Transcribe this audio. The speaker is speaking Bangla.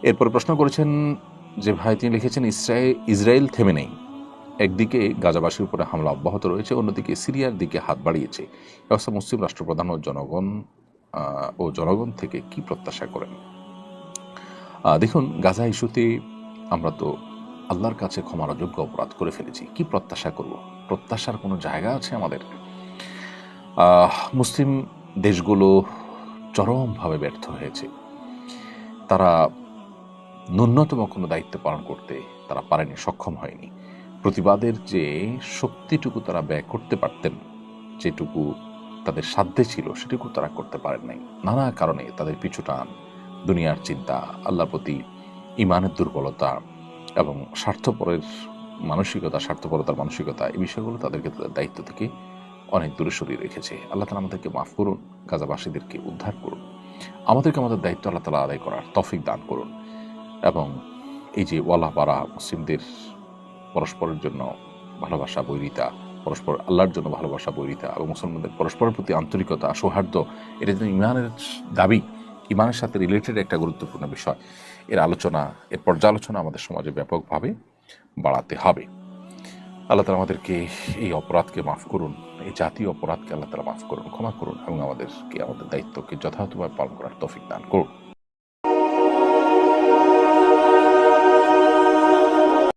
এরপর প্রশ্ন করেছেন যে ভাই, তিনি লিখেছেন ইসরায়েল থেমে নেই, একদিকে গাজাবাসীর উপরে হামলা অব্যাহত রয়েছে, অন্যদিকে সিরিয়ার দিকে হাত বাড়িয়েছে। এ অবস্থা মুসলিম রাষ্ট্রপ্রধান ও জনগণ থেকে কি প্রত্যাশা করেন? দেখুন, গাজা ইস্যুতে আমরা তো আল্লাহর কাছে ক্ষমার অযোগ্য অপরাধ করে ফেলেছি, কি প্রত্যাশা করব? প্রত্যাশার কোনো জায়গা আছে আমাদের? মুসলিম দেশগুলো চরমভাবে ব্যর্থ হয়েছে। তারা ন্যূনতম কোনো দায়িত্ব পালন করতে তারা পারেনি, সক্ষম হয়নি। প্রতিবাদের যে শক্তিটুকু তারা ব্যয় করতে পারতেন, যেটুকু তাদের সাধ্যে ছিল, সেটুকু তারা করতে পারেন নাই। নানা কারণে তাদের পিছুটান, দুনিয়ার চিন্তা, আল্লাহর প্রতি ইমানের দুর্বলতা এবং স্বার্থপরতার মানসিকতা, এই বিষয়গুলো তাদেরকে তাদের দায়িত্ব থেকে অনেক দূরে সরিয়ে রেখেছে। আল্লাহ তাআলা আমাদেরকে মাফ করুন, গাজাবাসীদেরকে উদ্ধার করুন, আমাদেরকে আমাদের দায়িত্ব আল্লাহ তাআলা আদায় করার তৌফিক দান করুন। এবং এই যে ওয়ালা পারা মুসলিমদের পরস্পরের জন্য ভালোবাসা, বৈরিতা, পরস্পর আল্লাহর জন্য ভালোবাসা, বৈরিতা এবং মুসলমানদের পরস্পরের প্রতি আন্তরিকতা, সৌহার্দ্য, এটা যেন ইমানের দাবি, ইমানের সাথে রিলেটেড একটা গুরুত্বপূর্ণ বিষয়। এর পর্যালোচনা আমাদের সমাজে ব্যাপকভাবে বাড়াতে হবে। আল্লাহ তাআলা আমাদেরকে এই অপরাধকে মাফ করুন, এই জাতীয় অপরাধকে আল্লাহ তাআলা মাফ করুন, ক্ষমা করুন এবং আমাদেরকে আমাদের দায়িত্বকে যথাযথভাবে পালন করার তৌফিক দান করুন।